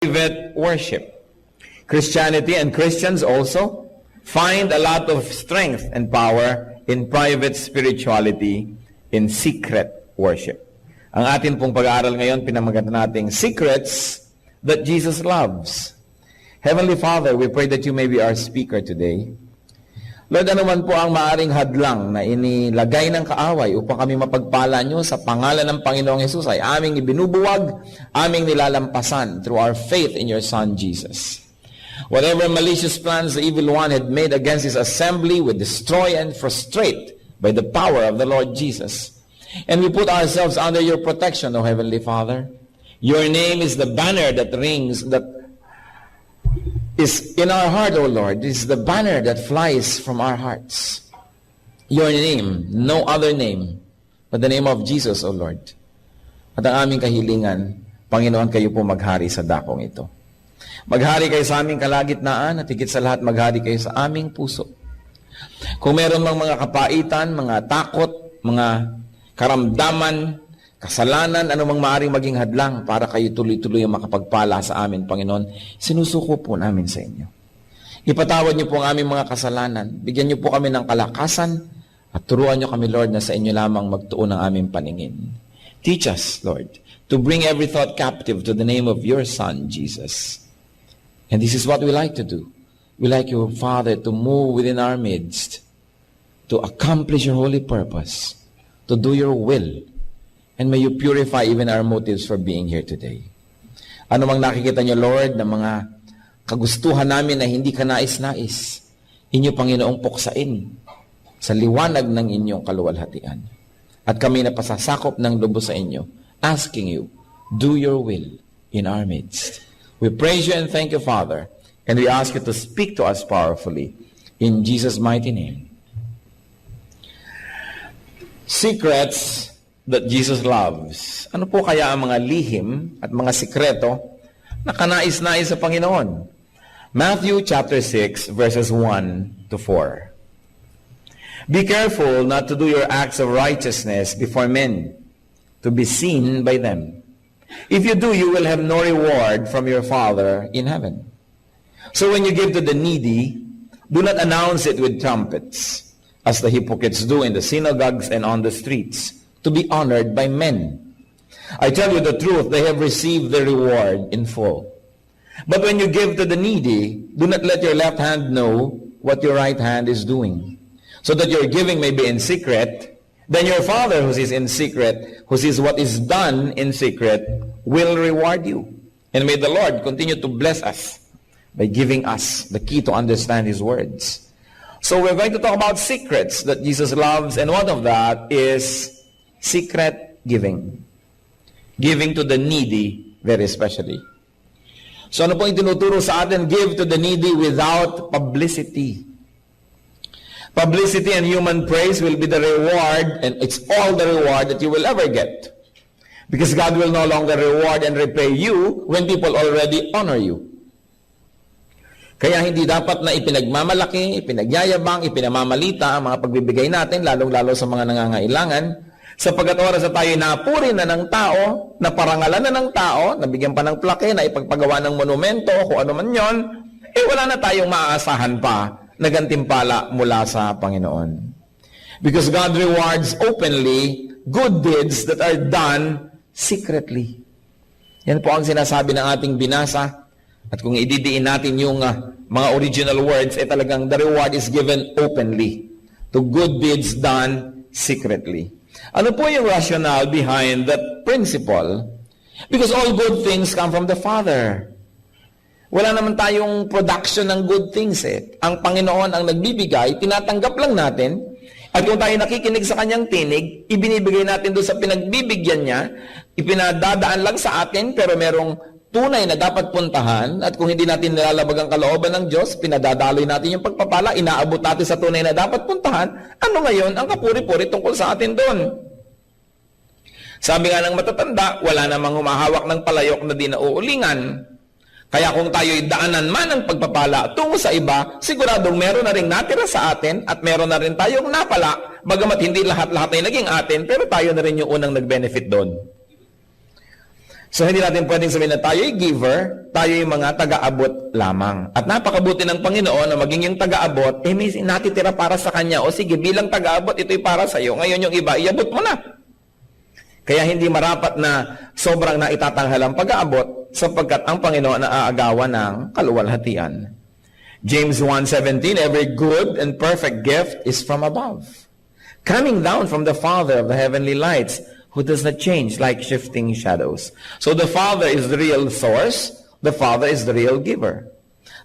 private worship. Christianity and Christians also find a lot of strength and power in private spirituality, in secret worship. Ang atin pong pag-aaral ngayon, pinamagat nating Secrets that Jesus Loves. Heavenly Father, we pray that you may be our speaker today. Lord, ano man po ang maaring hadlang na inilagay ng kaaway upang kami mapagpala nyo sa pangalan ng Panginoong Hesus ay aming ibinubuwag, aming nilalampasan through our faith in your Son, Jesus. Whatever malicious plans the evil one had made against his assembly, we destroy and frustrate by the power of the Lord Jesus. And we put ourselves under your protection, O Heavenly Father. Your name is the banner that rings, that is in our heart, O Lord. This is the banner that flies from our hearts. Your name, no other name but the name of Jesus, O Lord. At ang aming kahilingan, Panginoon, kayo po maghari sa dakong ito. Maghari kayo sa aming kalagitnaan at higit sa lahat maghari kayo sa aming puso. Kung meron mang mga kapaitan, mga takot, mga karamdaman, kasalanan, anumang maaaring maging hadlang para kayo tuloy-tuloy ang makapagpala sa amin, Panginoon, sinusuko po namin sa inyo. Ipatawad niyo po ang aming mga kasalanan. Bigyan niyo po kami ng kalakasan at turuan niyo kami, Lord, na sa inyo lamang magtuon ang aming paningin. Teach us, Lord, to bring every thought captive to the name of your Son, Jesus. And this is what we like to do. We like you, Father, to move within our midst, to accomplish your holy purpose, to do your will. And may you purify even our motives for being here today. Ano mang nakikita niyo, Lord, na mga kagustuhan namin na hindi ka nais-nais, inyo, Panginoong, puksain sa liwanag ng inyong kaluwalhatian. At kami na pasasakop ng lubos sa inyo, asking you, do your will in our midst. We praise you and thank you, Father, and we ask you to speak to us powerfully. In Jesus' mighty name. Secrets that Jesus loves. Ano po kaya ang mga lihim at mga sikreto na kanais-nais sa Panginoon? Matthew chapter 6 verses 1 to 4. Be careful not to do your acts of righteousness before men, to be seen by them. If you do, you will have no reward from your Father in heaven. So when you give to the needy, do not announce it with trumpets, as the hypocrites do in the synagogues and on the streets, to be honored by men. I tell you the truth, they have received their reward in full. But when you give to the needy, do not let your left hand know what your right hand is doing, so that your giving may be in secret. Then your Father who is in secret, who sees what is done in secret, will reward you. And may the Lord continue to bless us by giving us the key to understand His words. So we're going to talk about secrets that Jesus loves, and one of that is secret giving. Giving to the needy, very especially. So ano po yung tinuturo sa atin? Give to the needy without publicity. Publicity and human praise will be the reward, and it's all the reward that you will ever get. Because God will no longer reward and repay you when people already honor you. Kaya hindi dapat na ipinagmamalaki, ipinagyayabang, ipinamamalita ang mga pagbibigay natin, lalong-lalo sa mga nangangailangan, sapagkat oras na tayo napuri na ng tao, naparangalan na ng tao, nabigyan pa ng plake, na ipagpagawa ng monumento, kung ano man yon, wala na tayong maaasahan pa na gantimpala mula sa Panginoon. Because God rewards openly good deeds that are done secretly. Yan po ang sinasabi ng ating binasa. At kung ididiin natin yung mga original words, talagang the reward is given openly to good deeds done secretly. Ano po yung rationale behind that principle? Because all good things come from the Father. Wala naman tayong production ng good things Ang Panginoon ang nagbibigay, tinatanggap lang natin. At kung tayo nakikinig sa kanyang tinig, ibinibigay natin doon sa pinagbibigyan niya, ipinadadaan lang sa atin, pero merong tunay na dapat puntahan. At kung hindi natin nilalabag ang kalooban ng Diyos, pinadadaloy natin yung pagpapala, inaabot natin sa tunay na dapat puntahan. Ano ngayon ang kapuri-puri tungkol sa atin doon? Sabi nga ng matatanda, wala namang humahawak ng palayok na di nauulingan. Kaya kung tayo'y daanan man ng pagpapala tungo sa iba, siguradong meron na rin natira sa atin at meron na rin tayong napala, bagamat hindi lahat-lahat ay naging atin, pero tayo na rin yung unang nag-benefit doon. So hindi natin pwedeng sabihin na tayo'y giver, tayo'y mga taga-abot lamang. At napakabuti ng Panginoon na maging yung taga-abot, may natitira para sa Kanya. O sige, bilang taga-abot, ito'y para sa iyo. Ngayon yung iba, iabot mo na. Kaya hindi marapat na sobrang naitatanghal ang pag-aabot sapagkat ang Panginoon naaagawan ng kaluwalhatian. James 1:17, every good and perfect gift is from above, coming down from the Father of the heavenly lights, who does not change like shifting shadows. So the Father is the real source, the Father is the real giver.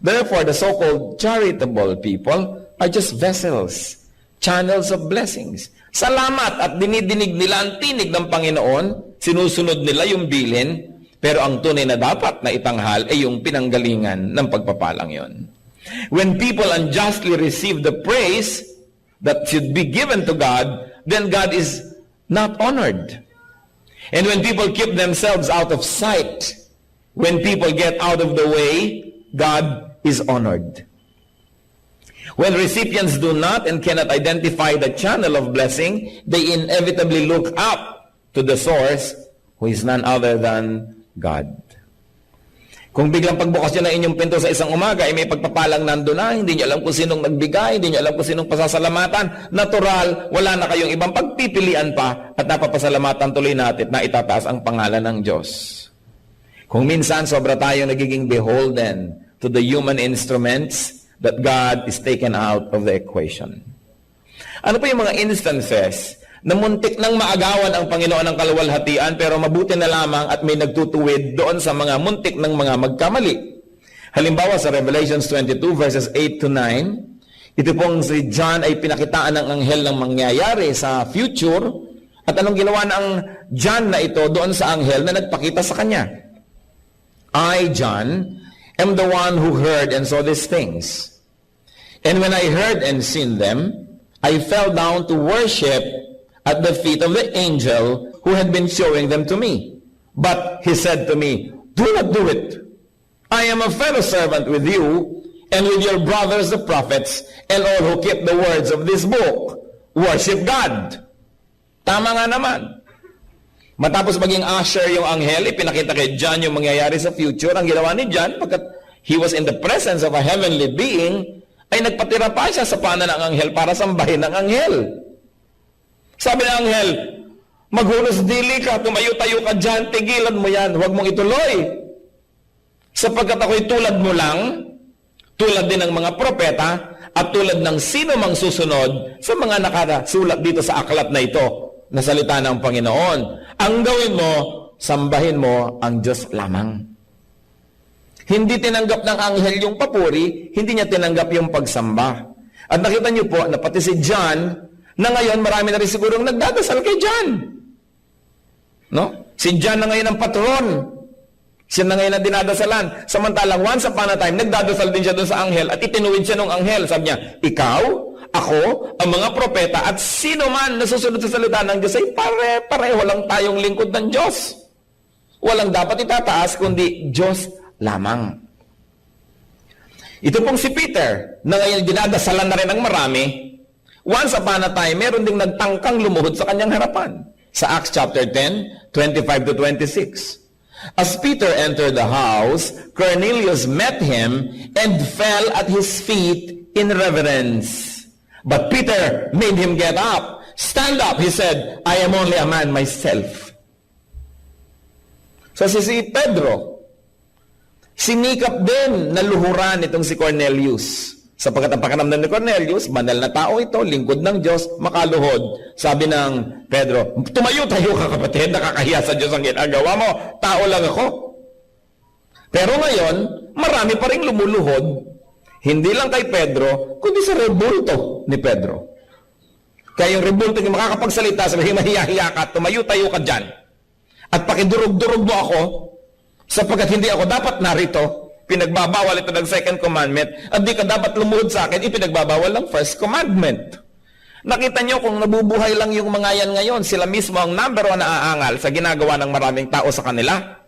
Therefore, the so-called charitable people are just vessels, channels of blessings. Salamat at dinidinig nila ang tinig ng Panginoon, sinusunod nila yung bilin, pero ang tunay na dapat na itanghal ay yung pinanggalingan ng pagpapalang yon. When people unjustly receive the praise that should be given to God, then God is not honored. And when people keep themselves out of sight, when people get out of the way, God is honored. When recipients do not and cannot identify the channel of blessing, they inevitably look up to the source, who is none other than God. Kung biglang pagbukas nyo ng inyong pinto sa isang umaga, ay may pagpapalang nando na, hindi nyo alam kung sinong nagbigay, hindi nyo alam kung sinong pasasalamatan, natural, wala na kayong ibang pagpipilian pa, at napapasalamatan tuloy natin na itataas ang pangalan ng Diyos. Kung minsan, sobra tayong nagiging beholden to the human instruments, that God is taken out of the equation. Ano pa yung mga instances na muntik nang maagawan ang Panginoon ng kaluwalhatian pero mabuti na lamang at may nagtutuwid doon sa mga muntik ng mga magkamali? Halimbawa sa Revelations 22 verses 8 to 9, ito pong si John ay pinakitaan ng anghel ng mangyayari sa future, at anong ginawa ng John na ito doon sa anghel na nagpakita sa kanya? I, John, am the one who heard and saw these things. And when I heard and seen them, I fell down to worship at the feet of the angel who had been showing them to me. But he said to me, do not do it. I am a fellow servant with you and with your brothers the prophets and all who keep the words of this book. Worship God. Tama nga naman. Matapos maging usher yung anghel, ipinakita kay John yung mangyayari sa future. Ang ginawa ni John, pagkat he was in the presence of a heavenly being, ay nagpatira pa siya sa pana ng anghel para sambahin ng anghel. Sabi ng anghel, maghunos dili ka, tumayo-tayo ka dyan, tigilan mo yan, huwag mong ituloy. Sapagkat ako'y tulad mo lang, tulad din ng mga propeta, at tulad ng sino mang susunod sa mga nakasulat dito sa aklat na ito, na salita ng Panginoon. Ang gawin mo, sambahin mo ang Diyos lamang. Hindi tinanggap ng anghel yung papuri, hindi niya tinanggap yung pagsamba. At nakita niyo po na pati si John, na ngayon marami na rin sigurong nagdadasal kay John. No? Si John na ngayon ang patron. Siya na ngayon ang dinadasalan. Samantalang once upon a time, nagdadasal din siya doon sa anghel at itinuwid siya ng anghel. Sabi niya, ikaw, ako, ang mga propeta, at sino man na susunod sa salita ng Diyos ay pareho lang tayong lingkod ng Diyos. Walang dapat itataas kundi Diyos lamang. Ito pong si Peter, na ngayon dinadasalan na rin ng marami, once upon a time, meron ding nagtangkang lumuhod sa kanyang harapan. Sa Acts chapter 10, 25 to 26. As Peter entered the house, Cornelius met him and fell at his feet in reverence. But Peter made him get up. Stand up, he said, I am only a man myself. So si Pedro, sinikap din na luhuran itong si Cornelius. Sapagkat ang pakiramdam ni Cornelius, banal na tao ito, lingkod ng Diyos, makaluhod. Sabi ng Pedro, tumayo-tayo ka kapatid, nakakahiya sa Diyos ang ginagawa mo. Tao lang ako. Pero ngayon, marami pa rin lumuluhod, hindi lang kay Pedro, kundi sa rebulto ni Pedro. Kaya yung rebulto yung makakapagsalita, sabi, mahiya-hiya ka, tumayo-tayo ka dyan. At pakidurog-durog mo ako, sapagkat hindi ako dapat narito, pinagbabawal ito ng second commandment, at di ka dapat lumuhod sa akin, ipinagbabawal ng first commandment. Nakita nyo kung nabubuhay lang yung mga yan ngayon, sila mismo ang number 1 na aangal sa ginagawa ng maraming tao sa kanila.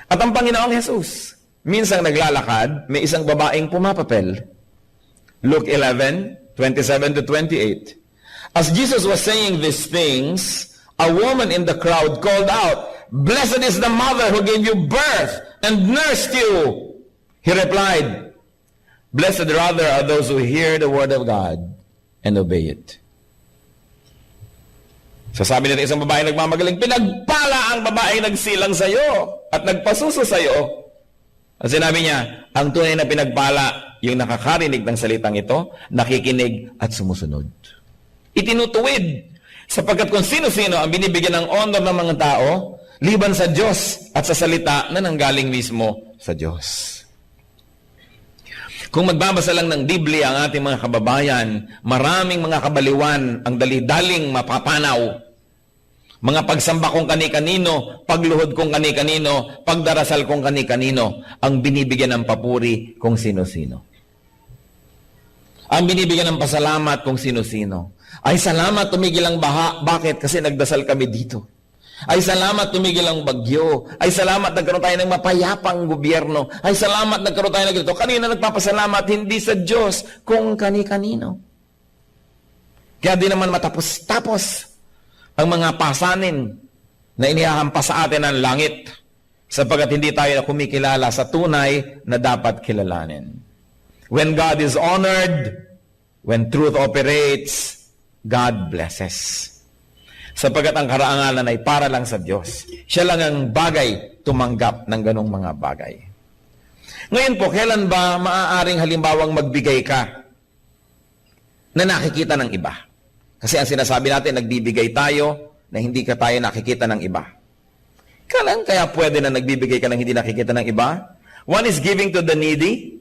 At ang Panginoong Jesus, minsang naglalakad, may isang babaeng pumapapel. Luke 11, 27 to 28. As Jesus was saying these things, a woman in the crowd called out, Blessed is the mother who gave you birth and nursed you. He replied, Blessed rather are those who hear the word of God and obey it. So sabi nito isang babae nagmamagaling, pinagpala ang babae nagsilang sa iyo at nagpasuso sa iyo. At sinabi niya, ang tunay na pinagpala, yung nakakarinig ng salitang ito, nakikinig at sumusunod. Itinutuwid, sapagkat kung sino-sino ang binibigyan ng honor ng mga tao, liban sa Diyos at sa salita na nanggaling mismo sa Diyos. Kung magbabasa lang ng Biblia ang ating mga kababayan, maraming mga kabaliwan ang dali-daling mapapanaw. Mga pagsamba kong kani-kanino, pagluhod kong kani-kanino, pagdarasal kong kani-kanino, ang binibigyan ng papuri kung sino-sino. Ang binibigyan ng pasalamat kung sino-sino. Ay salamat tumigil ang baha. Bakit? Kasi nagdasal kami dito. Ay salamat tumigil ang bagyo. Ay salamat nagkaroon tayo ng mapayapang gobyerno. Ay salamat nagkaroon tayo ng ganito. Kanina nagpapasalamat hindi sa Diyos kung kani-kanino. Kaya di naman matapos-tapos ang mga pasanin na inihahampas sa atin ng langit sapagkat hindi tayo kumikilala sa tunay na dapat kilalanin. When God is honored, when truth operates, God blesses. Sapagkat ang karangalan ay para lang sa Diyos. Siya lang ang bagay tumanggap ng ganong mga bagay. Ngayon po, kailan ba maaaring halimbawang magbigay ka na nakikita ng iba? Kasi ang sinasabi natin, nagbibigay tayo na hindi ka tayo nakikita ng iba. Kailan kaya pwede na nagbibigay ka ng hindi nakikita ng iba? One is giving to the needy,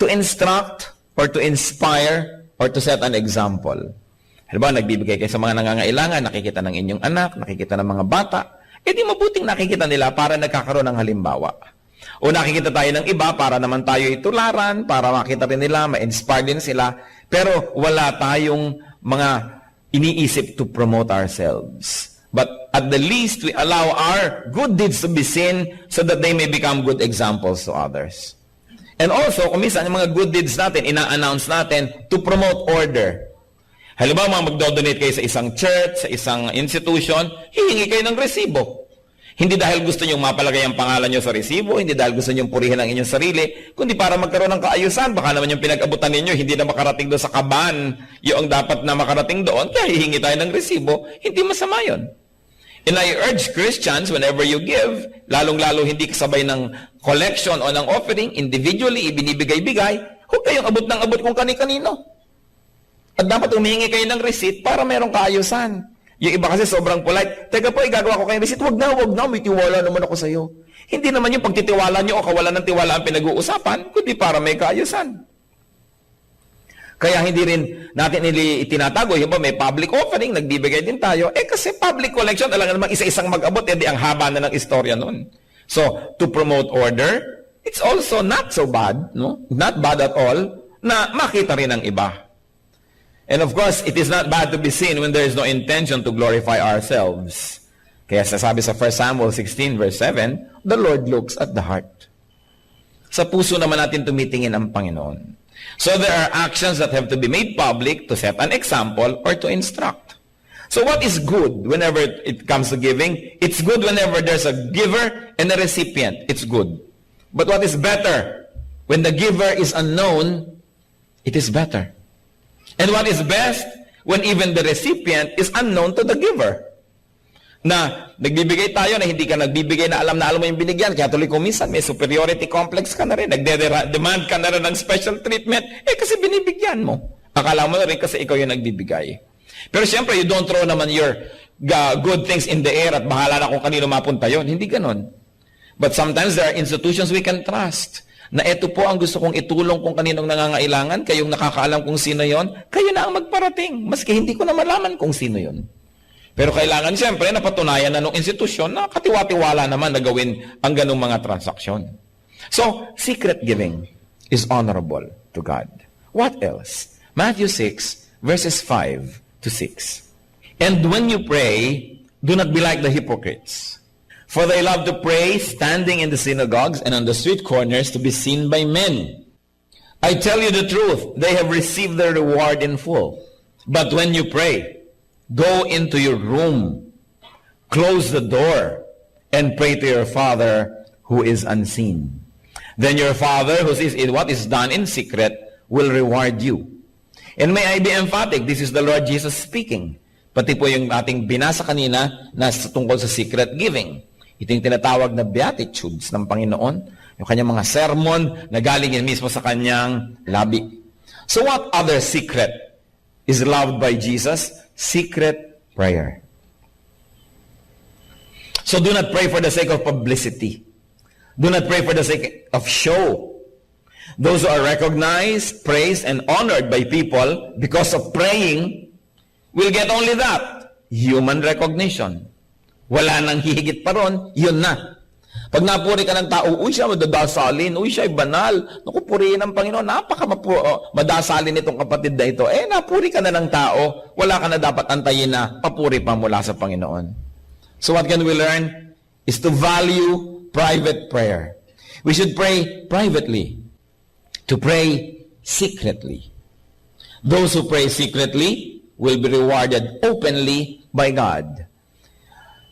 to instruct, or to inspire, or to set an example. Halimbawa, nagbibigay kayo sa mga nangangailangan, nakikita ng inyong anak, nakikita ng mga bata, di mabuting nakikita nila para nagkakaroon ng halimbawa. O nakikita tayo ng iba para naman tayo itularan, para makita rin nila, ma-inspire din sila, pero wala tayong mga iniisip to promote ourselves. But at the least, we allow our good deeds to be seen so that they may become good examples to others. And also, kung minsan, yung mga good deeds natin, ina-announce natin to promote order. Halimbawa, magdodonate kayo sa isang church, sa isang institution, hihingi kayo ng resibo. Hindi dahil gusto nyo mapalagay ang pangalan nyo sa resibo, hindi dahil gusto nyo purihin ang inyong sarili, kundi para magkaroon ng kaayusan. Baka naman yung pinag-abutan ninyo, hindi na makarating doon sa kaban, yung dapat na makarating doon, kaya hihingi tayo ng resibo, hindi masama yun. And I urge Christians, whenever you give, lalong-lalo hindi kasabay ng collection o ng offering, individually, ibinibigay-bigay, huwag kayong abot ng abot kung kani-kanino. At dapat humihingi kayo ng receipt para merong kaayusan. Yung iba kasi sobrang polite, teka po, igagawa ko kayong receipt, wag na, may tiwala naman ako sa'yo. Hindi naman yung pagtitiwala nyo o kawalan ng tiwala ang pinag-uusapan, kundi para may kaayusan. Kaya hindi rin natin itinatago, yung ba may public offering, nagbibigay din tayo, kasi public collection, talaga namang isa-isang mag-abot, di ang haba na ng istorya nun. So, to promote order, it's also not so bad, no? Not bad at all, na makita rin ng iba. And of course, it is not bad to be seen when there is no intention to glorify ourselves. Kaya sasabi sa 1 Samuel 16 verse 7, the Lord looks at the heart. Sa puso naman natin tumitingin ang Panginoon. So there are actions that have to be made public to set an example or to instruct. So what is good whenever it comes to giving? It's good whenever there's a giver and a recipient. It's good. But what is better? When the giver is unknown, it is better. And what is best? When even the recipient is unknown to the giver. Na nagbibigay tayo na hindi ka nagbibigay na alam mo yung binigyan. Kaya tuloy kung minsan may superiority complex ka na rin. Nagde-demand ka na rin ng special treatment. Kasi binibigyan mo. Akala mo na rin kasi ikaw yung nagbibigay. Pero siyempre, you don't throw naman your good things in the air at bahala na kung kanino mapunta yon. Hindi ganon. But sometimes there are institutions we can trust. Na ito po ang gusto kong itulong kung kaninong nangangailangan, kayong nakakaalam kung sino yon, kayo na ang magparating. Maski hindi ko na malaman kung sino yon. Pero kailangan siyempre napatunayan na ng institusyon na katiwa-tiwala naman na gawin ang ganong mga transaksyon. So, secret giving is honorable to God. What else? Matthew 6, verses 5 to 6. And when you pray, do not be like the hypocrites. For they love to pray standing in the synagogues and on the street corners to be seen by men. I tell you the truth, they have received their reward in full. But when you pray, go into your room, close the door, and pray to your Father who is unseen. Then your Father who sees in what is done in secret will reward you. And may I be emphatic, this is the Lord Jesus speaking. Pati po yung ating binasa kanina na tungkol sa secret giving. Ito yung tinatawag na Beatitudes ng Panginoon, yung kanyang mga sermon na galing yan mismo sa kanyang labi. So what other secret is loved by Jesus? Secret prayer. So do not pray for the sake of publicity. Do not pray for the sake of show. Those who are recognized, praised, and honored by people because of praying will get only that, human recognition. Wala nang hihigit pa ron, yun na. Pag napuri ka ng tao, uy, siya madadasalin, uy, siya ay banal. Naku, purihin ng Panginoon, madasalin itong kapatid na ito. Napuri ka na ng tao, wala ka na dapat antayin na papuri pa mula sa Panginoon. So what can we learn? Is to value private prayer. We should pray privately. To pray secretly. Those who pray secretly will be rewarded openly by God.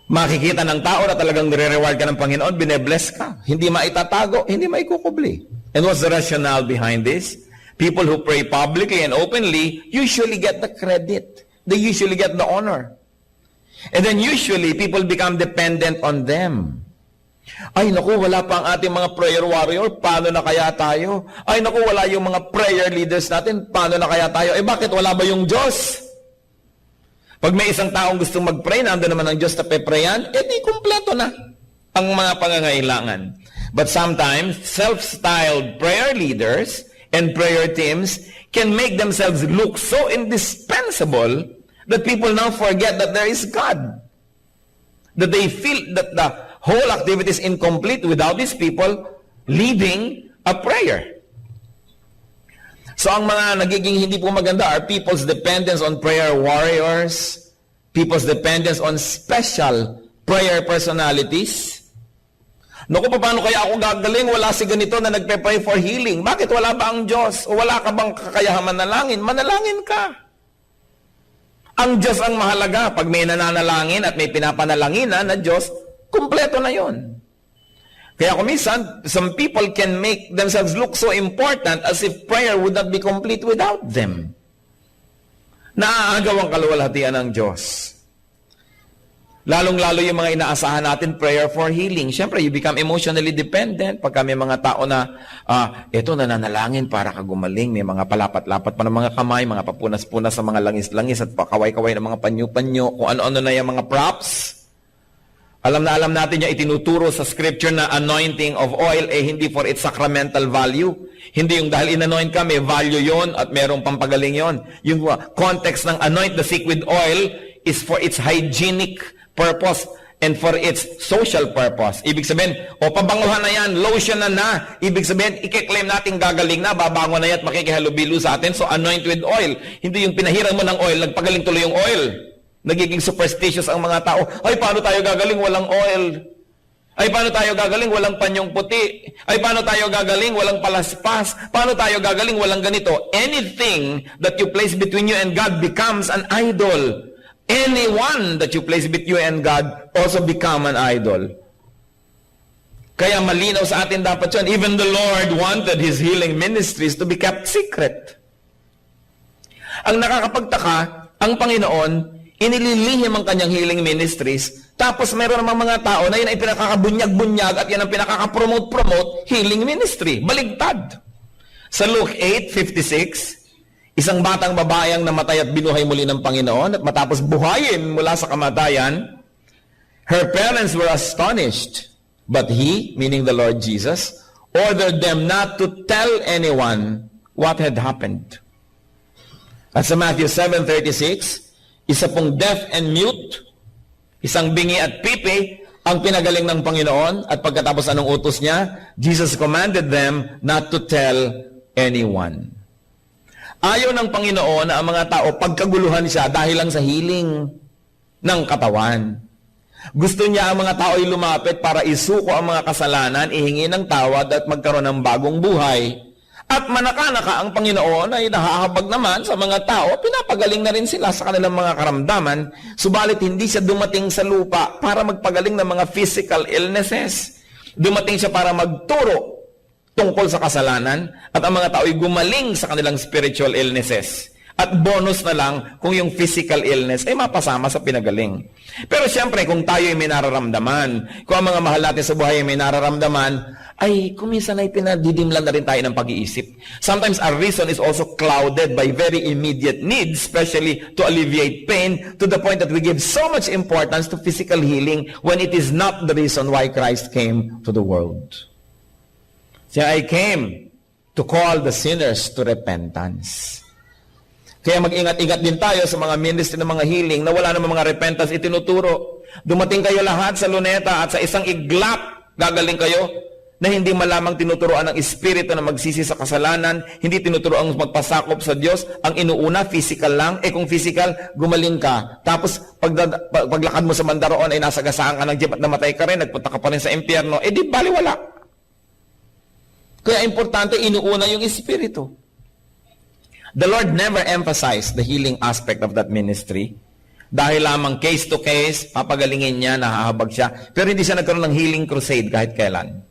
Makikita ng tao na talagang nire-reward ka ng Panginoon, binebless ka. Hindi maitatago, hindi maikukubli. And what's the rationale behind this? People who pray publicly and openly usually get the credit. They usually get the honor. And then usually, people become dependent on them. Ay, naku, wala pa ang ating mga prayer warrior, paano na kaya tayo? Ay, naku, wala yung mga prayer leaders natin, paano na kaya tayo? Bakit wala ba yung Diyos? Pag may isang taong gustong mag-pray, nandun naman ang Diyos na peprayan, di kumpleto na ang mga pangangailangan. But sometimes, self-styled prayer leaders and prayer teams can make themselves look so indispensable that people now forget that there is God. That they feel that the whole activity is incomplete without these people leading a prayer. So ang mga nagiging hindi po maganda are people's dependence on prayer warriors, people's dependence on special prayer personalities. Naku, paano kaya ako gagaling? Wala si ganito na nagpe-pray for healing. Bakit wala ba ang Diyos? O wala ka bang kakayahan manalangin? Manalangin ka. Ang Diyos ang mahalaga. Pag may nananalangin at may pinapanalanginan na Diyos, kumpleto na yon. Kaya kung minsan, some people can make themselves look so important as if prayer would not be complete without them. Naaagaw ang kaluwalhatian ng Diyos. Lalong-lalo yung mga inaasahan natin, prayer for healing. Siyempre, you become emotionally dependent. Pagka may mga tao na, eto nananalangin para ka gumaling. May mga palapat-lapat pa ng mga kamay, mga papunas-punas sa mga langis-langis at pakaway-kaway ng mga panyo-panyo, kung ano-ano na yung mga props. Alam natin niya, itinuturo sa scripture na anointing of oil, hindi for its sacramental value. Hindi yung dahil in-anoint ka, may value yon at merong pampagaling yon. Yung context ng anoint the sick with oil is for its hygienic purpose and for its social purpose. Ibig sabihin, pabanguhan na yan, lotion na. Ibig sabihin, i-claim natin gagaling na, babango na yan at makikihalubilo sa atin, so anoint with oil. Hindi yung pinahiran mo ng oil, nagpagaling tuloy yung oil. Nagiging superstitious ang mga tao. Ay, paano tayo gagaling? Walang oil. Ay, paano tayo gagaling? Walang panyong puti. Ay, paano tayo gagaling? Walang palaspas. Paano tayo gagaling? Walang ganito. Anything that you place between you and God becomes an idol. Anyone that you place between you and God also become an idol. Kaya malinaw sa atin dapat yun. Even the Lord wanted His healing ministries to be kept secret. Ang nakakapagtaka, ang Panginoon, inililihim ang kanyang healing ministries, tapos meron namang mga tao na yun ay pinakakabunyag-bunyag at yan ang pinakakapromote-promote healing ministry. Baligtad. Sa Luke 8:56, isang batang babayang namatay at binuhay muli ng Panginoon at matapos buhayin mula sa kamatayan, her parents were astonished. But He, meaning the Lord Jesus, ordered them not to tell anyone what had happened. At sa Matthew 7:36, isa pong deaf and mute, isang bingi at pipi, ang pinagaling ng Panginoon, at pagkatapos anong utos niya? Jesus commanded them not to tell anyone. Ayaw ng Panginoon na ang mga tao pagkaguluhan siya dahil lang sa healing ng katawan. Gusto niya ang mga tao ay lumapit para isuko ang mga kasalanan, ihingi ng tawad at magkaroon ng bagong buhay. At manaka-naka ang Panginoon ay nahahabag naman sa mga tao, pinapagaling na rin sila sa kanilang mga karamdaman, subalit hindi siya dumating sa lupa para magpagaling ng mga physical illnesses. Dumating siya para magturo tungkol sa kasalanan at ang mga tao ay gumaling sa kanilang spiritual illnesses. At bonus na lang kung yung physical illness ay mapasama sa pinagaling. Pero siyempre, kung tayo ay may nararamdaman, kung ang mga mahal natin sa buhay ay may nararamdaman, ay kuminsan ay pinadidimlan na rin tayo ng pag-iisip. Sometimes our reason is also clouded by very immediate needs, especially to alleviate pain, to the point that we give so much importance to physical healing when it is not the reason why Christ came to the world. So I came to call the sinners to repentance. Kaya mag-ingat-ingat din tayo sa mga ministry ng mga healing na wala namang mga repentance itinuturo. Dumating kayo lahat sa luneta at sa isang iglap, gagaling kayo na hindi malamang tinuturoan ng Espiritu na magsisi sa kasalanan, hindi tinuturoan ang magpasakop sa Diyos. Ang inuuna, physical lang. Kung physical, gumaling ka. Tapos, paglakad mo sa mandaroon, ay nasagasaan ka ng jeep at namatay ka rin, nagpunta ka pa rin sa impyerno, di baliwala. Kaya importante, inuuna yung Espiritu. The Lord never emphasized the healing aspect of that ministry. Dahil lamang case to case, papagalingin niya, nahahabag siya. Pero hindi siya nagkaroon ng healing crusade kahit kailan.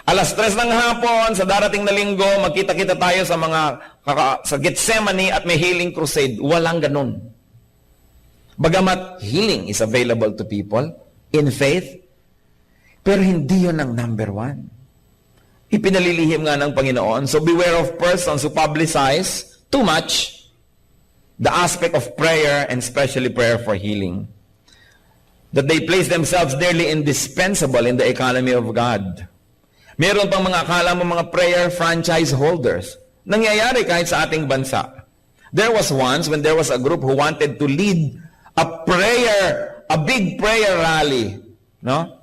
Alas 3 ng hapon, sa darating na linggo, magkita-kita tayo sa Gethsemane at may healing crusade. Walang ganun. Bagamat healing is available to people in faith, pero hindi yun ang number one. Ipinalilihim nga ng Panginoon. So beware of persons who publicize too much the aspect of prayer and especially prayer for healing. That they place themselves nearly indispensable in the economy of God. Meron pang mga akala mo mga prayer franchise holders. Nangyayari kahit sa ating bansa. There was once when there was a group who wanted to lead a big prayer rally. No?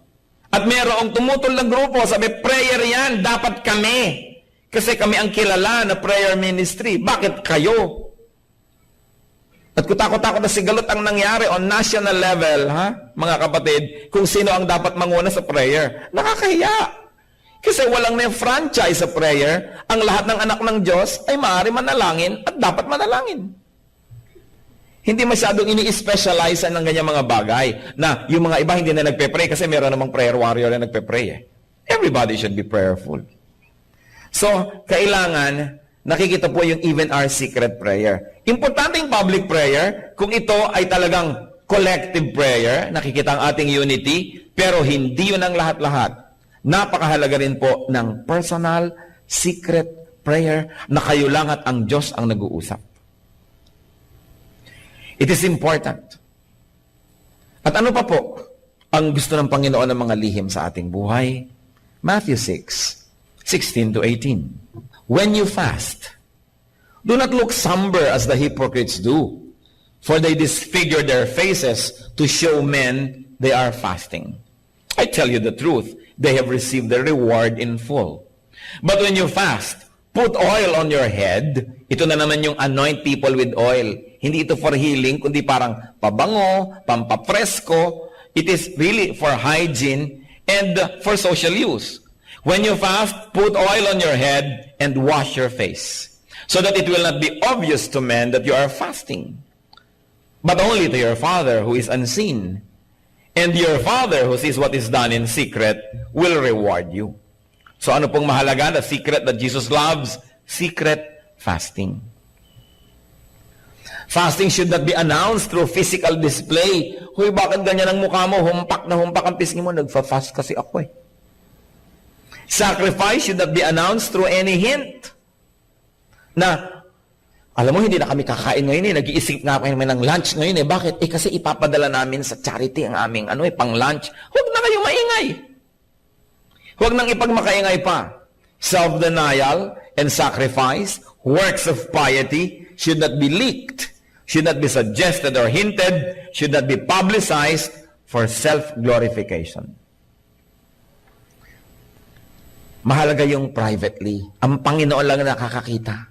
At mayroong tumutol na grupo, sabi, prayer yan, dapat kami. Kasi kami ang kilala na prayer ministry. Bakit kayo? At kutakot-takot na sigalot ang nangyari on national level, mga kapatid, kung sino ang dapat manguna sa prayer. Nakakahiya. Kasi walang may franchise sa prayer, ang lahat ng anak ng Diyos ay maaari manalangin at dapat manalangin. Hindi masyadong ini-specialize ng ganyan mga bagay na yung mga iba hindi na nagpe-pray kasi meron namang prayer warrior na nagpe-pray. Everybody should be prayerful. So, kailangan nakikita po yung even our secret prayer. Importante yung public prayer kung ito ay talagang collective prayer, nakikita ang ating unity, pero hindi yun ang lahat-lahat. Napakahalaga rin po ng personal, secret prayer na kayo lang at ang Diyos ang nag-uusap. It is important. At ano pa po ang gusto ng Panginoon ng mga lihim sa ating buhay? Matthew 6:16 to 18. When you fast, do not look somber as the hypocrites do, for they disfigure their faces to show men they are fasting. I tell you the truth, they have received their reward in full. But when you fast, put oil on your head. Ito na naman yung anoint people with oil. Hindi ito for healing, kundi parang pabango, pampapresko. It is really for hygiene and for social use. When you fast, put oil on your head and wash your face, so that it will not be obvious to men that you are fasting, but only to your Father who is unseen. And your Father who sees what is done in secret will reward you. So ano pong mahalaga? The secret that Jesus loves? Secret fasting. Fasting should not be announced through physical display. Huy, bakit ganyan ang mukha mo? Humpak na humpak ang pisngi mo. Nagfa-fast kasi ako eh. Sacrifice should not be announced through any hint. Na, alam mo, hindi na kami kakain ngayon eh. Nag-iisip nga kami ng lunch ngayon eh. Bakit? Eh kasi ipapadala namin sa charity ang aming pang-lunch. Huwag na kayong maingay. Huwag nang ipagmakaingay pa. Self-denial and sacrifice, works of piety, should not be leaked, should not be suggested or hinted, should not be publicized for self-glorification. Mahalaga yung privately. Ang Panginoon lang nakakakita.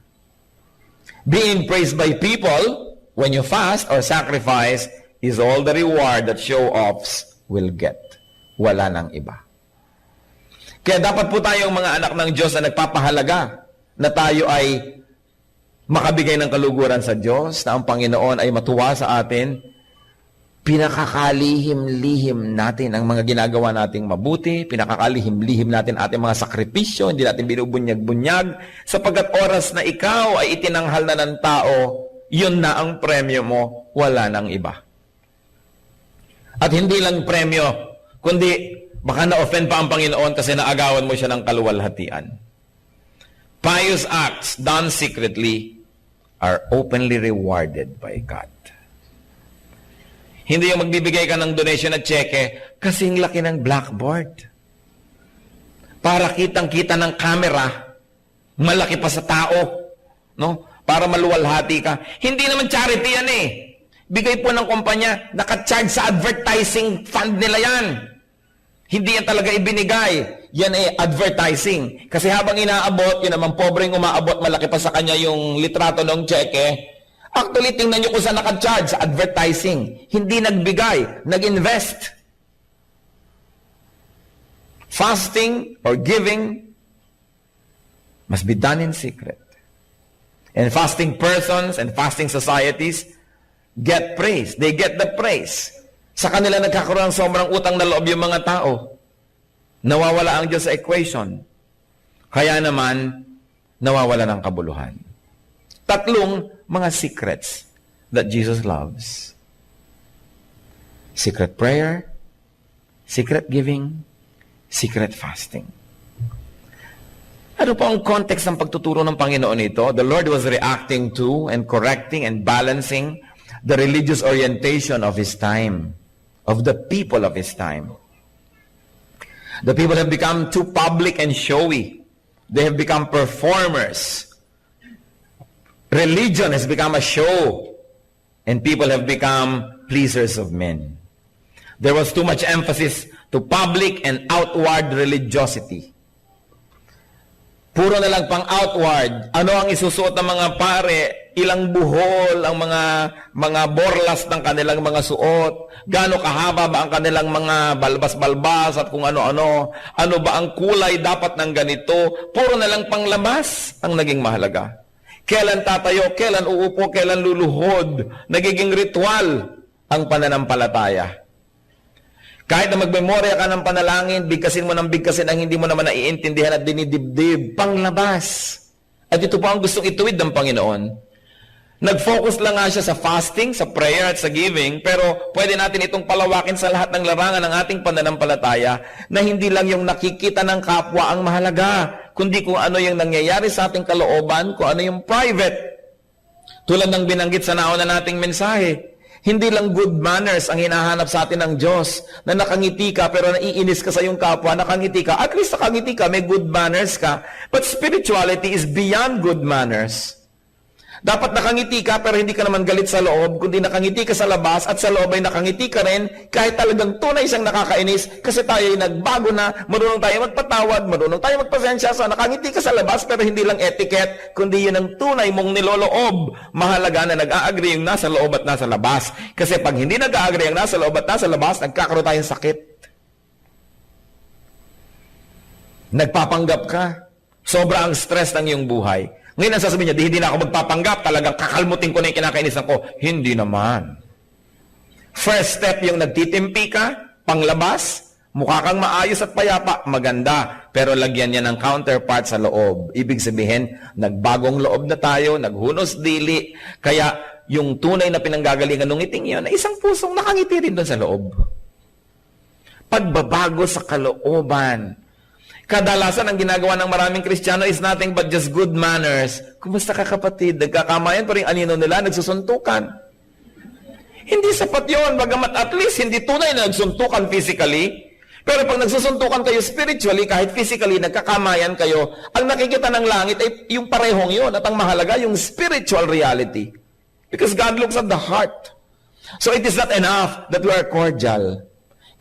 Being praised by people when you fast or sacrifice is all the reward that show-offs will get. Wala nang iba. Kaya dapat po tayong mga anak ng Diyos na nagpapahalaga na tayo ay makabigay ng kaluguran sa Diyos, na ang Panginoon ay matuwa sa atin, pinakakalihim-lihim natin ang mga ginagawa nating mabuti, pinakakalihim-lihim natin ating mga sakripisyo, hindi natin binubunyag-bunyag, sapagkat oras na ikaw ay itinanghal na ng tao, yun na ang premyo mo, wala nang iba. At hindi lang premyo, kundi baka na-offend pa ang Panginoon kasi naagawan mo siya ng kaluwalhatian. Pious acts done secretly are openly rewarded by God. Hindi yung magbibigay ka ng donation at cheque kasing laki ng blackboard. Para kitang-kita ng camera, malaki pa sa tao, no? Para maluwalhati ka. Hindi naman charity yan eh. Bigay po ng kumpanya, naka-charge sa advertising fund nila yan. Hindi yan talaga ibinigay. Yan ay advertising. Kasi habang inaabot, yun naman pobreng umaabot, malaki pa sa kanya yung litrato ng cheque. Actually, tingnan nyo kung saan naka-charge sa advertising. Hindi nagbigay, nag-invest. Fasting or giving must be done in secret. And fasting persons and fasting societies get praise. They get the praise. Sa kanila nagkakaroon ng sobrang utang na loob yung mga tao. Nawawala ang Diyos sa equation. Kaya naman, nawawala ng kabuluhan. Tatlong mga secrets that Jesus loves. Secret prayer, secret giving, secret fasting. Ano po ang context ng pagtuturo ng Panginoon ito? The Lord was reacting to and correcting and balancing the religious orientation of His time, of the people of His time. The people have become too public and showy. They have become performers. Religion has become a show, and people have become pleasers of men. There was too much emphasis to public and outward religiosity. Puro na lang pang outward. Ano ang isusuot ng mga pare? Ilang buhol ang mga borlas ng kanilang mga suot? Gaano kahaba ba ang kanilang mga balbas-balbas at kung ano-ano? Ano ba ang kulay dapat ng ganito? Puro na lang pang labas ang naging mahalaga. Kailan tatayo, kailan uupo, kailan luluhod. Nagiging ritual ang pananampalataya. Kahit na magmemorya ka ng panalangin, bigkasin mo ng bigkasin ang hindi mo naman naiintindihan at dinidibdib, panglabas. At ito po ang gustong ituwid ng Panginoon. Nag-focus lang nga siya sa fasting, sa prayer at sa giving, pero pwede natin itong palawakin sa lahat ng larangan ng ating pananampalataya na hindi lang yung nakikita ng kapwa ang mahalaga, kundi kung ano yung nangyayari sa ating kalooban, kung ano yung private. Tulad ng binanggit sa nauna nating mensahe, hindi lang good manners ang hinahanap sa atin ng Diyos, na nakangiti ka pero naiinis ka sa iyong kapwa, nakangiti ka, at least nakangiti ka, may good manners ka. But spirituality is beyond good manners. Dapat nakangiti ka pero hindi ka naman galit sa loob, kundi nakangiti ka sa labas at sa loob ay nakangiti ka rin kahit talagang tunay siyang nakakainis kasi tayo ay nagbago na, marunong tayo magpatawad, marunong tayo magpasensya, so nakangiti ka sa labas pero hindi lang etiquette, kundi yun ang tunay mong niloloob. Mahalaga na nag-a-agree yung nasa loob at nasa labas. Kasi pag hindi nag-a-agree yung nasa loob at nasa labas, nagkakaroon tayong sakit. Nagpapanggap ka. Sobra ang stress ng iyong buhay. Ngayon ang sasabihin niya, di hindi na ako magpapanggap, talagang kakalmutin ko na yung kinakainisan ko. Hindi naman. First step yung nagtitimpi ka, panglabas, mukha kang maayos at payapa, maganda, pero lagyan niya ng counterpart sa loob. Ibig sabihin, nagbagong loob na tayo, naghunos dili, kaya yung tunay na pinanggagalingan ng ngiting yun, ay isang pusong nakangiti rin doon sa loob. Pagbabago sa kalooban. Kadalasan ang ginagawa ng maraming Kristiyano is nothing but just good manners. Kumusta ka kapatid? Nagkakamayan pa rin anino nila, nagsusuntukan. Hindi sapat yun, bagamat at least hindi tunay na nagsuntukan physically. Pero pag nagsusuntukan kayo spiritually, kahit physically, nagkakamayan kayo, ang nakikita ng langit ay yung parehong yun. At ang mahalaga, yung spiritual reality. Because God looks at the heart. So it is not enough that we are cordial.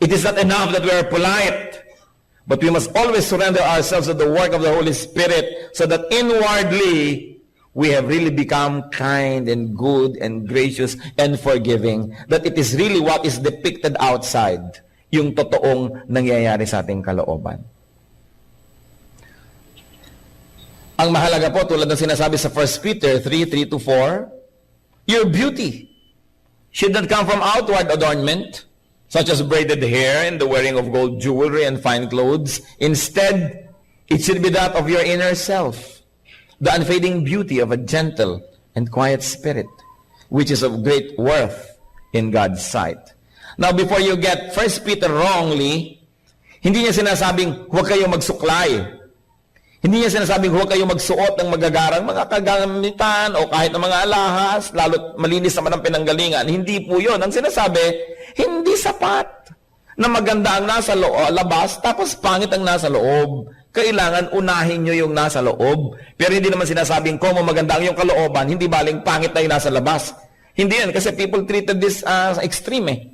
It is not enough that we are polite. But we must always surrender ourselves to the work of the Holy Spirit so that inwardly we have really become kind and good and gracious and forgiving. That it is really what is depicted outside, yung totoong nangyayari sa ating kalooban. Ang mahalaga po, tulad ng sinasabi sa 1 Peter 3:3-4, your beauty should not come from outward adornment, such as braided hair and the wearing of gold jewelry and fine clothes. Instead, it should be that of your inner self, the unfading beauty of a gentle and quiet spirit, which is of great worth in God's sight. Now, before you get 1 Peter wrongly, hindi niya sinasabing huwag kayong magsuklay. Hindi niya sinasabing huwag kayong magsuot ng magagarang mga kagamitan o kahit ng mga alahas, lalo't malinis naman ang pinanggalingan. Hindi po yun. Ang sinasabi, hindi sapat na maganda ang nasa labas, tapos pangit ang nasa loob. Kailangan unahin nyo yung nasa loob. Pero hindi naman sinasabing kung maganda ang yung kalooban, hindi baling pangit na yung nasa labas. Hindi yan, kasi people treated this as extreme eh.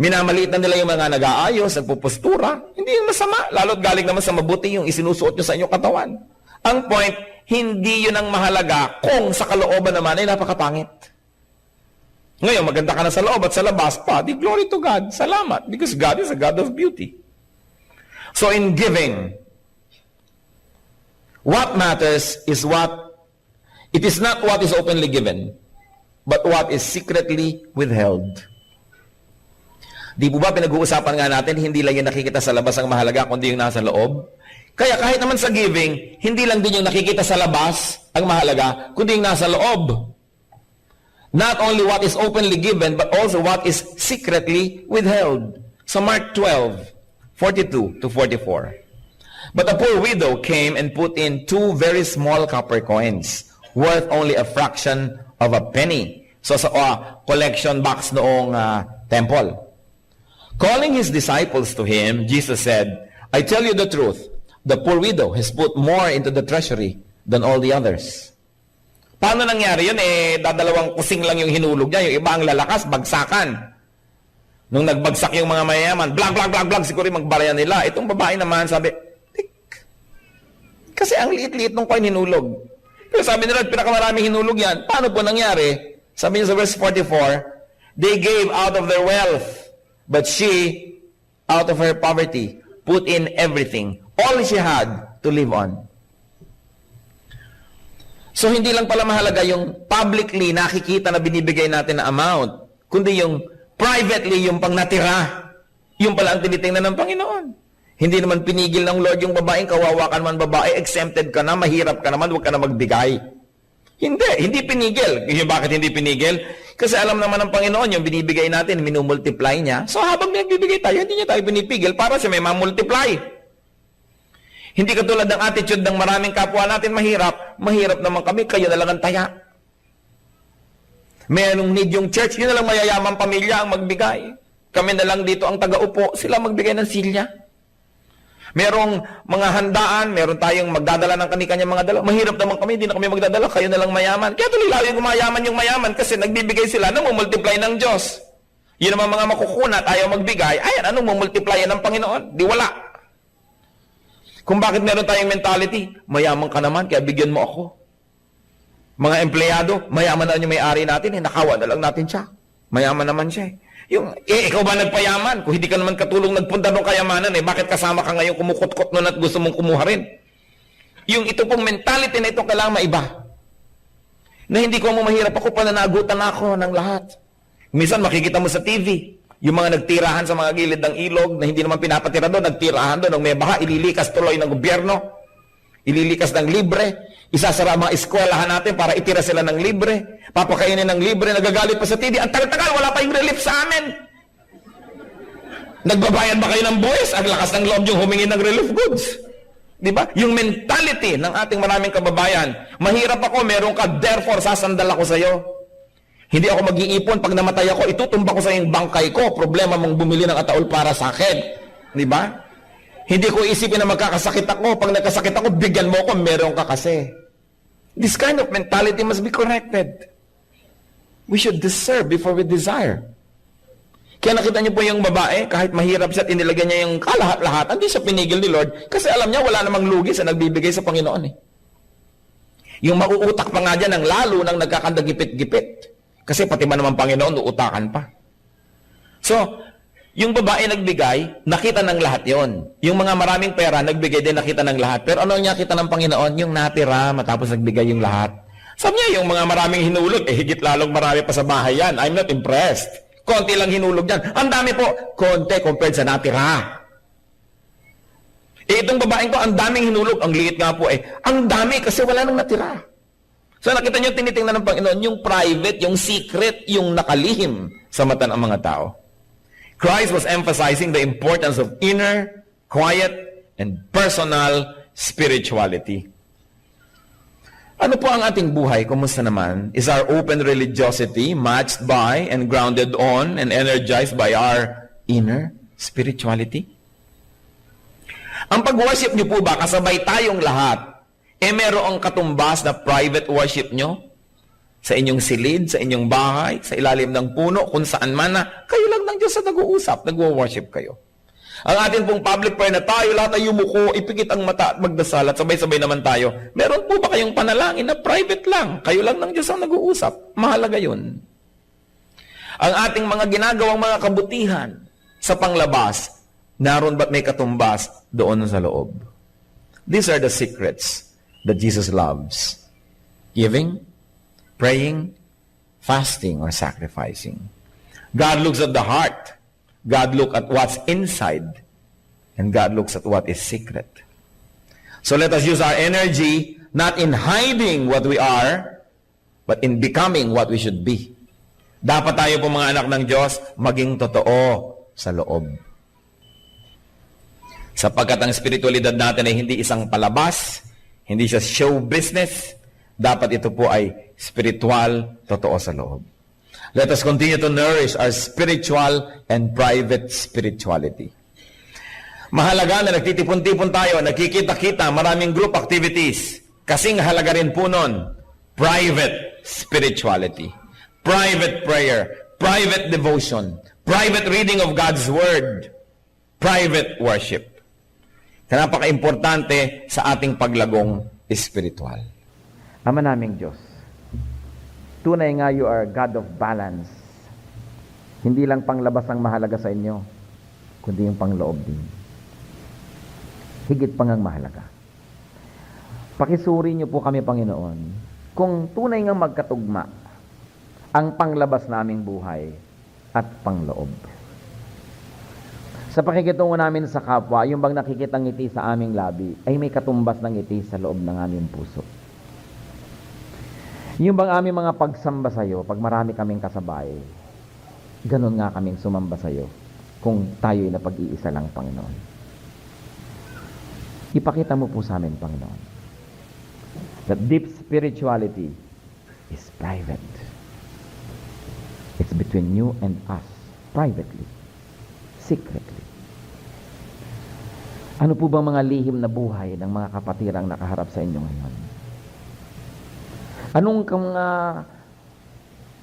Minamaliit na nila yung mga nag-aayos, nagpupustura. Hindi yung masama. Lalo't galing naman sa mabuti yung isinusuot nyo sa inyong katawan. Ang point, hindi yun ang mahalaga kung sa kalooban naman ay napakapangit. Ngayon, maganda ka na sa loob at sa labas pa, di glory to God. Salamat. Because God is a God of beauty. So in giving, what matters is it is not what is openly given, but what is secretly withheld. Di po ba pinag-uusapan nga natin, hindi lang yung nakikita sa labas ang mahalaga, kundi yung nasa loob? Kaya kahit naman sa giving, hindi lang din yung nakikita sa labas ang mahalaga, kundi yung nasa loob. Not only what is openly given, but also what is secretly withheld. So Mark 12:42-44. But a poor widow came and put in 2 very small copper coins, worth only a fraction of a penny. So sa collection box noong temple. Calling his disciples to him, Jesus said, I tell you the truth, the poor widow has put more into the treasury than all the others. Paano nangyari yun? Dadalawang kusing lang yung hinulog niya, yung iba ang lalakas, bagsakan. Nung nagbagsak yung mga mayayaman, blag, siguro yung magbarya nila. Itong babae naman, sabi, tik. Kasi ang liit-liit nung coin hinulog. Pero sabi nila, pinakamaraming hinulog yan. Paano po nangyari? Sabi niya sa verse 44, they gave out of their wealth. But she, out of her poverty, put in everything, all she had to live on. So hindi lang pala mahalaga yung publicly nakikita na binibigay natin na amount, kundi yung privately, yung pang natira, yung pala ang tinitingnan ng Panginoon. Hindi naman pinigil ng Lord yung babaeng, kawawa ka naman babae, exempted ka na, mahirap ka naman, huwag ka na magbigay. Hindi pinigil. Yung bakit hindi pinigil? Kasi alam naman ng Panginoon, yung binibigay natin, minumultiply niya. So habang nagbibigay tayo, hindi niya tayo pinipigil para siya may mamultiply. Hindi katulad ng attitude ng maraming kapwa natin mahirap. Mahirap naman kami, kayo na lang ang taya. Merong need yung church, yun na lang mayayamang pamilya ang magbigay. Kami na lang dito ang taga-upo, sila magbigay ng silya. Merong mga handaan, meron tayong magdadala ng kani-kanyang mga dala. Mahirap naman kami, hindi na kami magdadala, kayo na lang mayaman. Kaya tuloy lalo yung gumayaman yung mayaman kasi nagbibigay sila, anong mumultiply ng Diyos? Yun naman mga makukunat, ayaw magbigay, ayan, anong mumultiply ng Panginoon? Di wala. Kung bakit meron tayong mentality, mayaman ka naman, kaya bigyan mo ako. Mga empleyado, mayaman na yung may-ari natin, nakawa na lang natin siya. Mayaman naman siya ikaw ba nagpayaman? Kung hindi ka naman katulong nagpunta ng kayamanan, bakit kasama ka ngayon kumukot-kot nun at gusto mong kumuha rin? Yung ito pong mentality na ito kailangan maiba. Na hindi ko mo mahirap ako, pananagutan ako ng lahat. Minsan makikita mo sa TV, yung mga nagtirahan sa mga gilid ng ilog na hindi naman pinapatira doon, nagtirahan doon, nung may baha, ililikas tuloy ng gobyerno, ililikas ng libre, isasara mga eskwelahan natin para itira sila ng libre, papakainin ng libre, nagagalit pa sa TV, ang tagal-tagal, wala pa yung relief sa amin. Nagbabayad ba kayo ng buwis? Ang lakas ng loob yung humingi ng relief goods. Di ba? Yung mentality ng ating maraming kababayan, mahirap ako, meron ka, therefore sasandal ako sa'yo. Hindi ako mag-iipon, pag namatay ako, itutumba ko sa yung bangkay ko, problema mong bumili ng ataol para sa akin. Di ba? Hindi ko isipin na magkakasakit ako. Pag nagkasakit ako, bigyan mo ako, meron ka kasi. This kind of mentality must be corrected. We should deserve before we desire. Kaya nakita niyo po yung babae, kahit mahirap siya at inilagyan niya yung kalahat-lahat, hindi siya pinigil ni Lord kasi alam niya wala namang lugi sa nagbibigay sa Panginoon. Yung mauutak pa nga dyan ng lalo nang nagkakandagipit-gipit. Kasi pati man naman Panginoon, uutakan pa. So, Yung babae nagbigay, nakita ng lahat yon. Yung mga maraming pera, nagbigay din, nakita ng lahat. Pero ano niya kita ng Panginoon? Yung natira, matapos nagbigay yung lahat. Sabi niya, yung mga maraming hinulog, higit lalong marami pa sa bahay yan. I'm not impressed. Konti lang hinulog yan. Ang dami po, konti compared sa natira. Itong babaeng ko, ang daming hinulog. Ang liit nga po ang dami kasi wala nang natira. So nakita niyo, tinitingnan ng Panginoon, yung private, yung secret, yung nakalihim sa mata ng mga tao. Christ was emphasizing the importance of inner, quiet, and personal spirituality. Ano po ang ating buhay? Kumusta naman? Is our open religiosity matched by and grounded on and energized by our inner spirituality? Ang pag-worship niyo po ba, kasabay tayong lahat, merong katumbas na private worship nyo? Sa inyong silid, sa inyong bahay, sa ilalim ng puno, kung saan man na, kayo lang ng Diyos sa nag-uusap, nag-worship kayo. Ang atin pong public prayer na tayo, lahat ay yumuko, ipikit ang mata at magdasal at sabay-sabay naman tayo. Meron po ba kayong panalangin na private lang? Kayo lang ng Diyos ang nag-uusap. Mahalaga yun. Ang ating mga ginagawang mga kabutihan sa panglabas, naroon ba't may katumbas doon sa loob? These are the secrets that Jesus loves. Giving, praying, fasting, or sacrificing. God looks at the heart. God looks at what's inside. And God looks at what is secret. So let us use our energy not in hiding what we are, but in becoming what we should be. Dapat tayo po mga anak ng Diyos, maging totoo sa loob. Sapagkat ang spiritualidad natin ay hindi isang palabas, hindi siya show business, dapat ito po ay spiritual, totoo sa loob. Let us continue to nourish our spiritual and private spirituality. Mahalaga na nagtitipon-tipon tayo, nagkikita-kita, maraming group activities. Kasing halaga rin po nun, private spirituality, private prayer, private devotion, private reading of God's Word, private worship. Kaya napaka-importante sa ating paglagong espiritual. Ama naming Diyos, tunay nga you are God of balance. Hindi lang panglabas ang mahalaga sa inyo, kundi yung pangloob din. Higit pang ang mahalaga. Pakisuri niyo po kami, Panginoon, kung tunay nga magkatugma ang panglabas naming buhay at pangloob. Sa pakikitungo namin sa kapwa, yung bang nakikitang ngiti sa aming labi, ay may katumbas ng ngiti sa loob ng aming puso. Yung bang aming mga pagsamba sa iyo, pag marami kaming kasabay, ganun nga kaming sumamba sa iyo kung tayo'y napag-iisa lang, Panginoon. Ipakita mo po sa amin, Panginoon, that deep spirituality is private. It's between you and us, privately, secretly. Ano po bang mga lihim na buhay ng mga kapatirang nakaharap sa inyo ngayon? Anong mga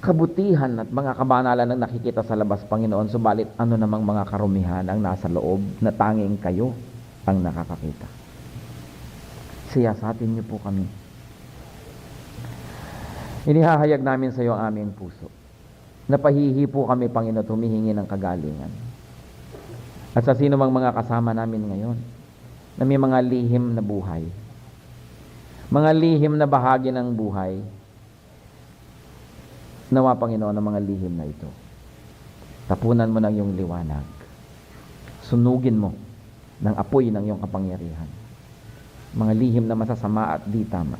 kabutihan at mga kabanalan ang nakikita sa labas, Panginoon, subalit ano namang mga karumihan ang nasa loob na tanging kayo ang nakakakita? Siyasatin niyo po kami. Inihahayag namin sa iyo ang aming puso. Napahihi po kami, Panginoon, humihingi ng kagalingan. At sa sino mang mga kasama namin ngayon na may mga lihim na buhay, mga lihim na bahagi ng buhay, nawa, Panginoon, ang mga lihim na ito, tapunan mo ng iyong liwanag, sunugin mo ng apoy ng iyong kapangyarihan, mga lihim na masasama at di tama,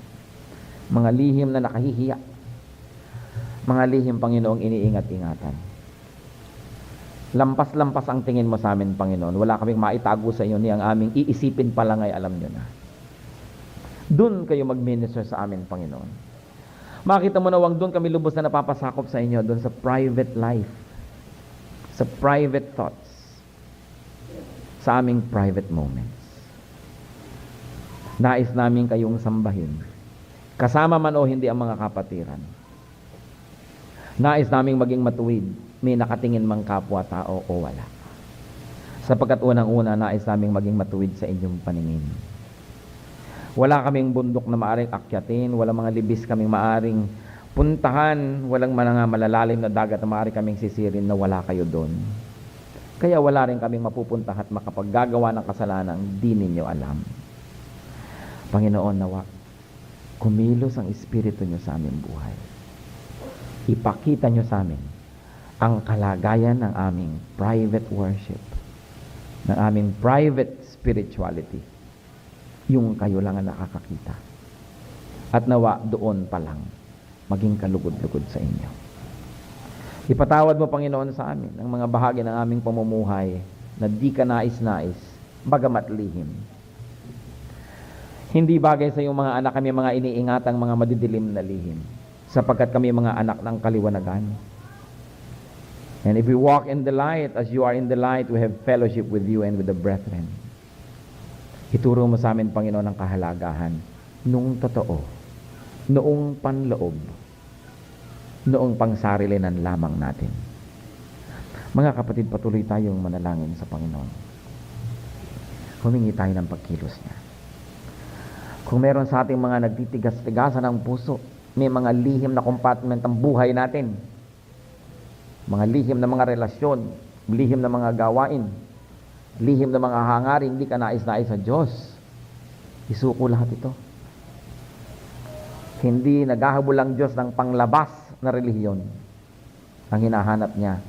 mga lihim na nakahihiya, mga lihim, Panginoong, iniingat-ingatan. Lampas-lampas ang tingin mo sa amin, Panginoon. Wala kaming maitago sa iyo, ni ang aming iisipin pa lang ay alam nyo na. Doon kayo mag-minister sa amin, Panginoon. Makita mo na wag doon kami lubos na napapasakop sa inyo, doon sa private life, sa private thoughts, sa aming private moments. Nais namin kayong sambahin, kasama man o hindi ang mga kapatiran. Nais naming maging matuwid, may nakatingin mang kapwa-tao o wala. Sapagkat unang-una, nais naming maging matuwid sa inyong paningin. Wala kaming bundok na maaring akyatin, walang mga libis kaming maaring puntahan, walang mga malalalim na dagat na maaring kaming sisirin na wala kayo doon. Kaya wala rin kaming mapupunta at makapaggagawa ng kasalanan di ninyo alam. Panginoon, nawa, kumilos ang Espiritu nyo sa aming buhay. Ipakita nyo sa amin ang kalagayan ng aming private worship, ng aming private spirituality. Yung kayo lang ang nakakakita. At nawa, doon pa lang, maging kalugod-lugod sa inyo. Ipatawad mo, Panginoon, sa amin ang mga bahagi ng aming pamumuhay na di ka nais-nais, bagamat lihim. Hindi bagay sa iyong mga anak kami mga iniingatang mga madidilim na lihim, sapagkat kami mga anak ng kaliwanagan. And if we walk in the light, as you are in the light, we have fellowship with you and with the brethren. Ituro mo sa amin, Panginoon, ang kahalagahan nung totoo, noong panloob, noong pangsarilinan lamang natin. Mga kapatid, patuloy tayong manalangin sa Panginoon. Humingi tayo ng pagkilos niya. Kung meron sa ating mga nagtitigas-tigasan ng puso, may mga lihim na compartment ang buhay natin, mga lihim na mga relasyon, lihim na mga gawain, lihim na mga hangarin, hindi ka nais-nais sa Diyos, isuko lahat ito. Hindi naghahabol ang Diyos ng panglabas na relihiyon. Ang hinahanap niya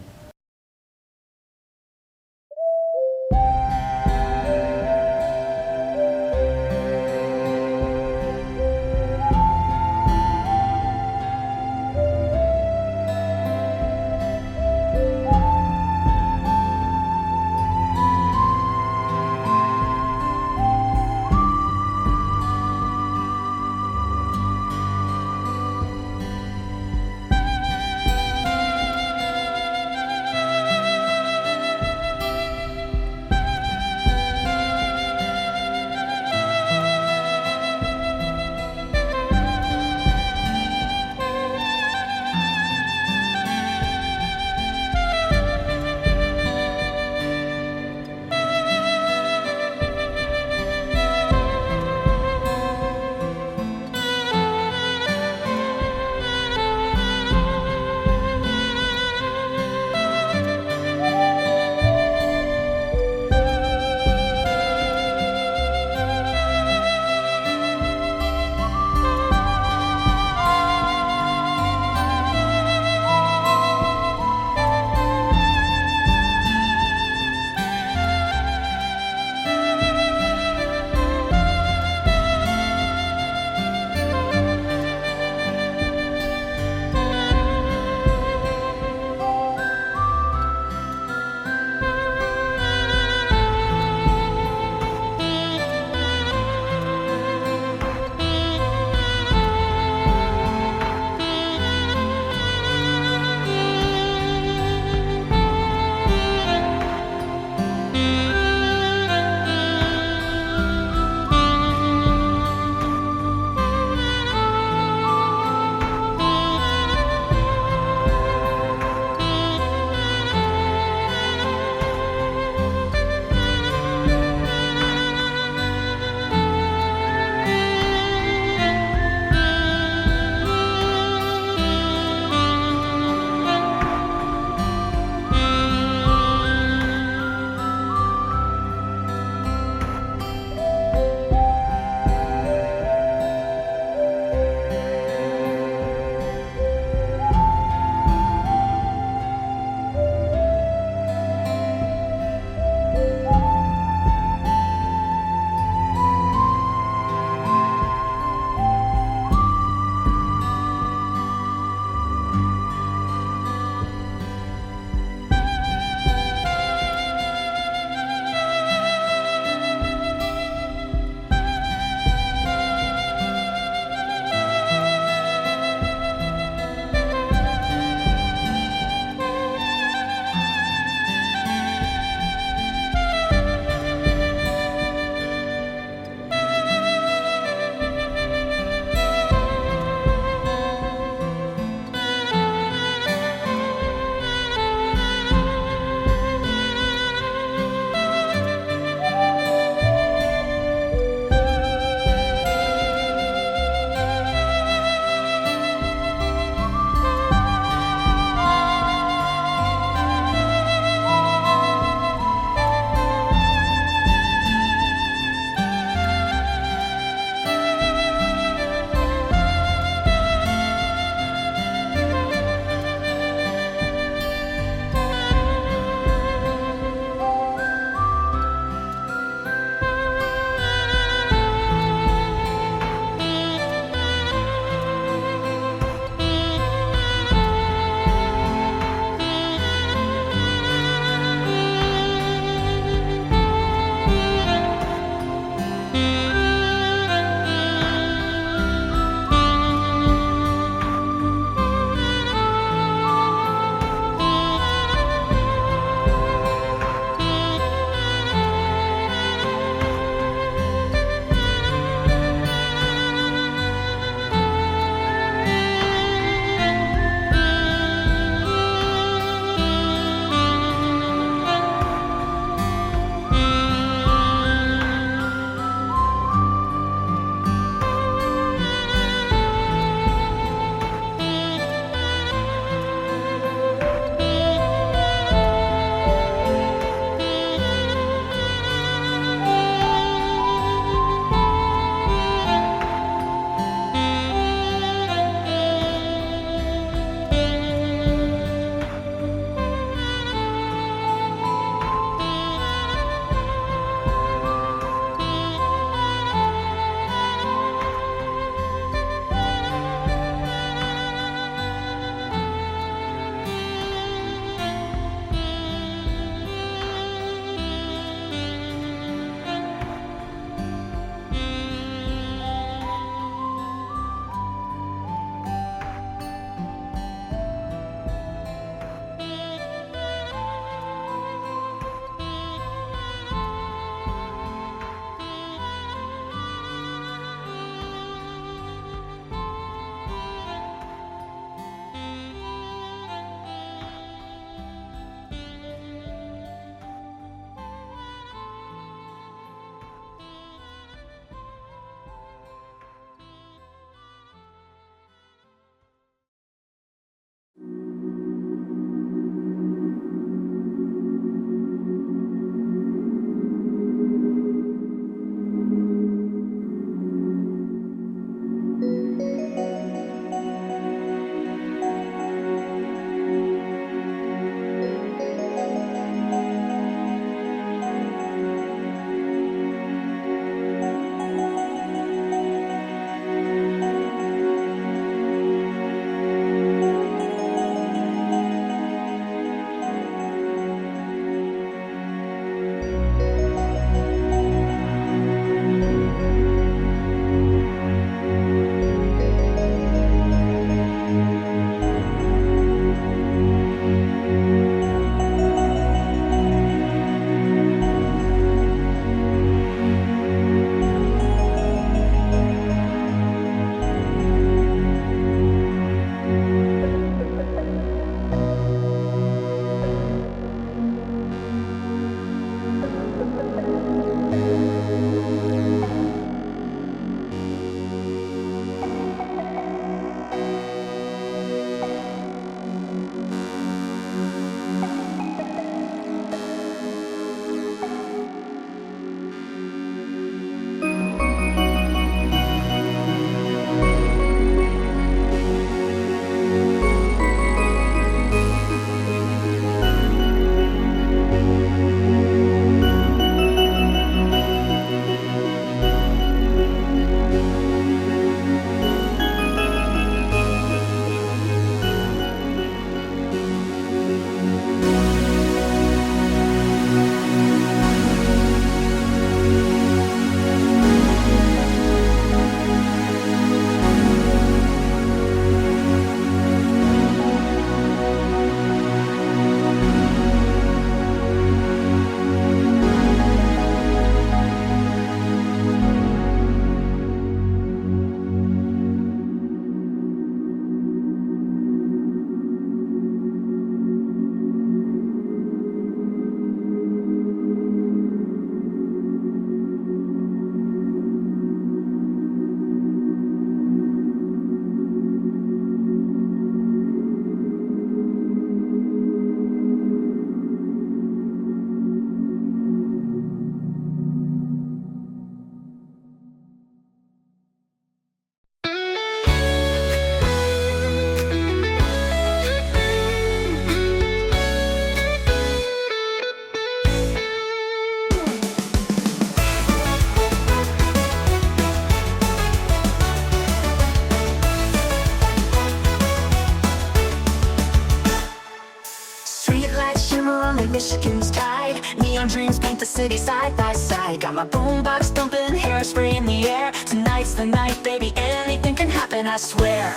dreams paint the city side by side. Got my boombox thumping, hairspray in the air. Tonight's the night, baby, anything can happen, I swear.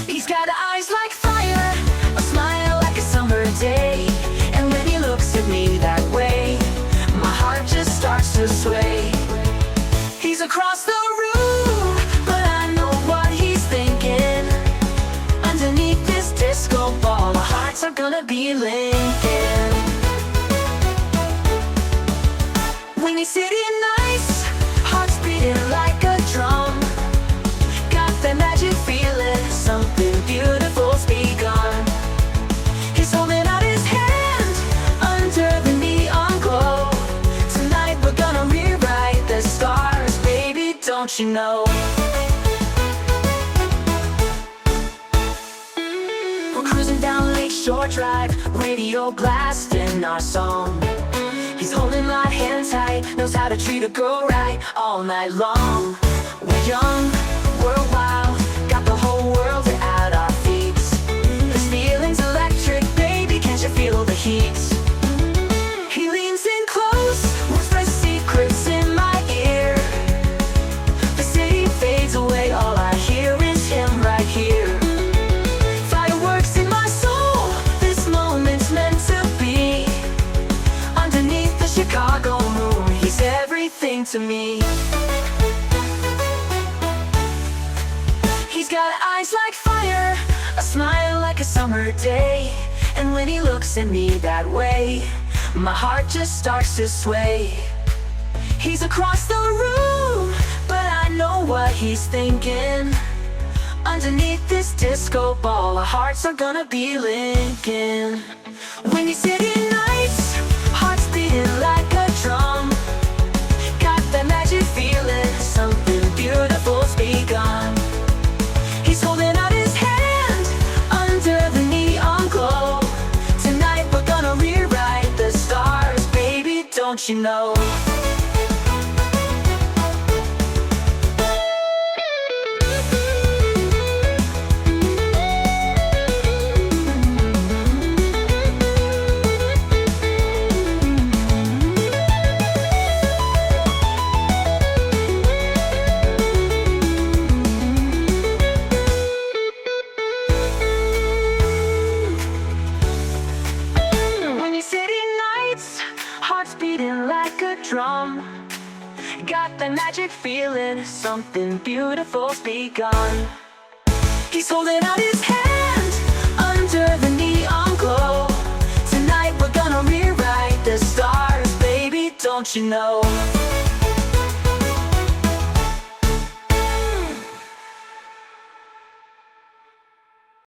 He's got eyes like fire, a smile like a summer day. And when he looks at me that way, my heart just starts to sway. He's across the room, but I know what he's thinking. Underneath this disco ball, our hearts are gonna be linking. When he's sitting nice, hearts beating like a drum. Got that magic feeling, something beautiful's begun. He's holding out his hand under the neon glow. Tonight we're gonna rewrite the stars, baby, don't you know? We're cruising down Lakeshore Drive, radio blasting our song. He's holding my hand tight, knows how to treat a girl right all night long. We're young, we're wild, got the whole world at our feet. This feeling's electric, baby, can't you feel the heat? He leans in close, whispers secrets in my ear. The city fades away, all I hear is him right here. Fireworks in my soul, this moment's meant to be. Underneath the Chicago moon, he's everything to me. He's got eyes like fire, a smile like a summer day. And when he looks at me that way, my heart just starts to sway. He's across the room, but I know what he's thinking. Underneath this disco ball, our hearts are gonna be linking. When he's sitting nice, hearts beating like a drum. Got that magic feeling, something beautiful's begun. He's holding out his hand under the neon glow. Tonight we're gonna rewrite the stars, baby, don't you know? When you're sitting nights, hearts beating like a drum. Got that magic feeling, something beautiful's begun. He's holding out his hand under the neon glow. Tonight we're gonna rewrite the stars, baby, don't you know?